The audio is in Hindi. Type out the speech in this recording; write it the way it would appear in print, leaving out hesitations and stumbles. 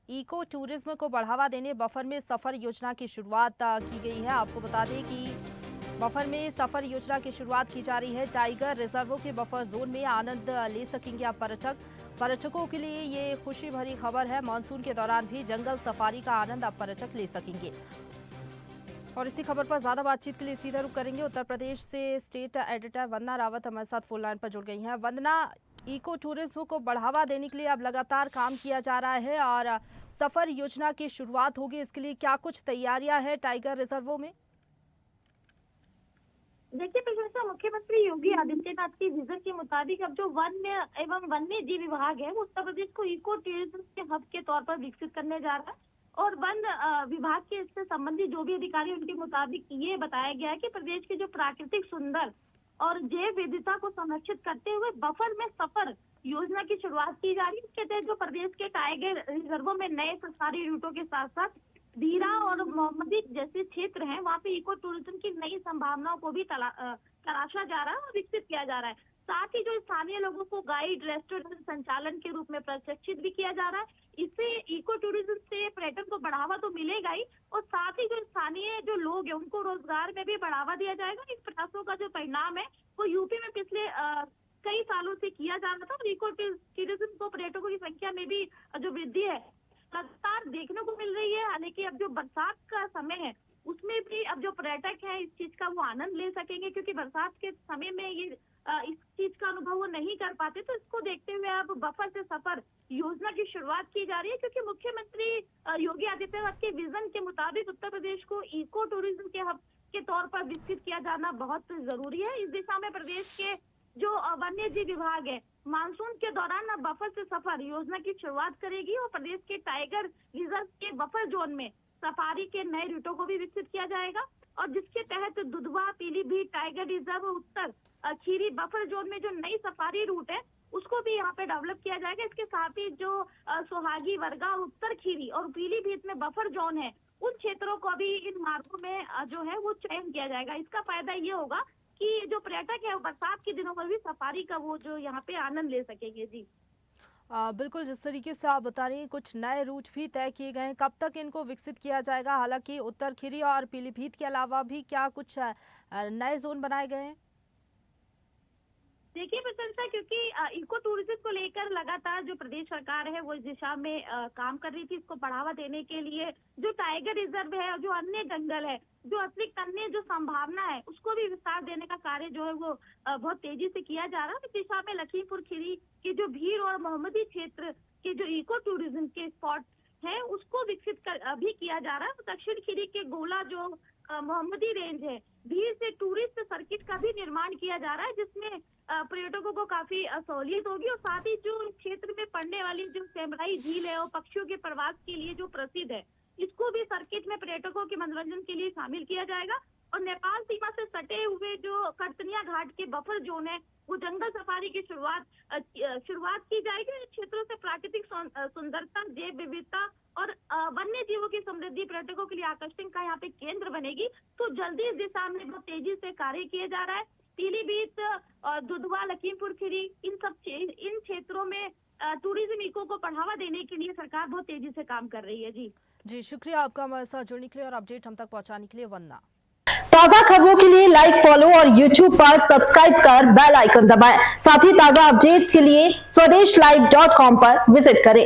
इको टूरिज्म को बढ़ावा देने बफर में सफर योजना की शुरुआत की गई है। आपको बता दें कि बफर में सफर योजना की शुरुआत की जा रही है। टाइगर रिजर्वों के बफर जोन में आनंद ले सकेंगे अब पर्यटकों के लिए ये खुशी भरी खबर है। मानसून के दौरान भी जंगल सफारी का आनंद अब पर्यटक ले सकेंगे। और इसी खबर पर ज्यादा बातचीत के लिए सीधा रुख करेंगे। उत्तर प्रदेश से स्टेट एडिटर वंदना रावत हमारे साथ फोन लाइन पर जुड़ गई हैं। वंदना, इको टूरिज्म को बढ़ावा देने के लिए अब लगातार काम किया जा रहा है और सफर योजना की शुरुआत होगी। इसके लिए क्या कुछ तैयारियां हैं टाइगर रिजर्वों में? देखिए प्रशंसा, मुख्यमंत्री योगी आदित्यनाथ के विजन के मुताबिक अब जो वन्य एवं वन्य जीव विभाग है वो उत्तर प्रदेश को इको टूरिज्म के हब के तौर पर विकसित करने जा रहा है। और वन विभाग के इससे संबंधित जो भी अधिकारी उनके मुताबिक ये बताया गया है कि प्रदेश के जो प्राकृतिक सुंदर और जैव विविधता को संरक्षित करते हुए बफर में सफर योजना की शुरुआत की जा रही है। इसके तहत जो प्रदेश के टाइगर रिजर्वों में नए सफारी रूटों के साथ साथ धीरा और मोहम्मदी जैसे क्षेत्र हैं, वहाँ पे इको टूरिज्म की नई संभावनाओं को भी तराशा जा रहा है और विकसित किया जा रहा है। साथ ही जो स्थानीय लोगों को गाइड, रेस्टोरेंट संचालन के रूप में प्रशिक्षित भी किया जा रहा है। इससे इको टूरिज्म से पर्यटन को बढ़ावा तो मिलेगा ही और साथ ही जो स्थानीय जो लोग हैं उनको रोजगार में भी बढ़ावा दिया जाएगा। इन प्रयासों का जो परिणाम है वो यूपी में पिछले कई सालों से किया जा रहा था और इको टूरिज्म को पर्यटकों की संख्या में भी जो वृद्धि है लगातार देखने को मिल रही है। हालांकि अब जो बरसात का समय है उसमें भी अब जो पर्यटक है इस चीज का वो आनंद ले सकेंगे, क्योंकि बरसात के समय में ये इस चीज का अनुभव वो नहीं कर पाते। तो इसको देखते हुए अब बफर से सफर योजना की शुरुआत की जा रही है, क्योंकि मुख्यमंत्री योगी आदित्यनाथ के विजन के मुताबिक उत्तर प्रदेश को इको टूरिज्म के हब के तौर पर विकसित किया जाना बहुत जरूरी है। इस दिशा में प्रदेश के जो वन्य जीव विभाग है मानसून के दौरान अब बफर से सफर योजना की शुरुआत करेगी और प्रदेश के टाइगर रिजर्व के बफर जोन में सफारी के नए रूटों को भी विकसित किया जाएगा और जिसके तहत दुधवा, पीलीभीत टाइगर रिजर्व, उत्तर खीरी बफर जोन में जो नई सफारी रूट है उसको भी यहाँ पे डेवलप किया जाएगा। इसके साथ ही जो सोहागी, वर्गा, उत्तर खीरी और पीलीभीत में बफर जोन है उन क्षेत्रों को भी इन मार्गों में जो है वो चयन किया जाएगा। इसका फायदा ये होगा कि जो पर्यटक है वो बरसात के दिनों में भी सफारी का वो जो यहाँ पे आनंद ले सकेंगे। जी बिल्कुल, जिस तरीके से आप बता रही हैं कुछ नए रूट भी तय किए गए हैं, कब तक इनको विकसित किया जाएगा? हालांकि उत्तर खीरी और पीलीभीत के अलावा भी क्या कुछ नए जोन बनाए गए हैं? देखिए प्रशंसा, क्योंकि इको टूरिज्म को लेकर लगातार जो प्रदेश सरकार है वो इस दिशा में काम कर रही थी। इसको बढ़ावा देने के लिए जो टाइगर रिजर्व है और जो अन्य जंगल है, जो अतिरिक्त अन्य जो संभावना है उसको भी विस्तार देने का कार्य जो है वो बहुत तेजी से किया जा रहा है। इस दिशा में लखीमपुर खीरी के जो भीड़ और मोहम्मदी क्षेत्र के जो इको टूरिज्म के स्पॉट है उसको विकसित भी किया जा रहा है। दक्षिण खीरी के गोला जो मोहम्मदी रेंज है, भीड़ से टूरिस्ट सर्किट का भी निर्माण किया जा रहा है, जिसमें पर्यटकों को काफी सहूलियत होगी। और साथ ही जो क्षेत्र में पड़ने वाली जो सेमराई झील है और पक्षियों के प्रवास के लिए जो प्रसिद्ध है, इसको भी सर्किट में पर्यटकों के मनोरंजन के लिए शामिल किया जाएगा। और नेपाल सीमा से सटे हुए जो कड़तनिया घाट के बफर जोन है वो जंगल सफारी की शुरुआत की जाएगी। इन क्षेत्रों से प्राकृतिक सुंदरता, जैव विविधता और वन्य जीवों की समृद्धि पर्यटकों के लिए आकर्षण का यहाँ पे केंद्र बनेगी। तो जल्दी इस दिशा में बहुत तेजी से कार्य किया जा रहा है। पीलीभीत, दुधवा, लखीमपुर खीरी इन क्षेत्रों में टूरिज्म इको को बढ़ावा देने के लिए सरकार बहुत तेजी से काम कर रही है। जी शुक्रिया आपका हमारे साथ जुड़ने के लिए और अपडेट हम तक पहुंचाने के लिए। वंदना, ताजा खबरों के लिए लाइक, फॉलो और YouTube पर सब्सक्राइब कर बेल आइकन दबाएं। साथ ही ताजा अपडेट्स के लिए स्वदेशलाइव.com पर विजिट करें।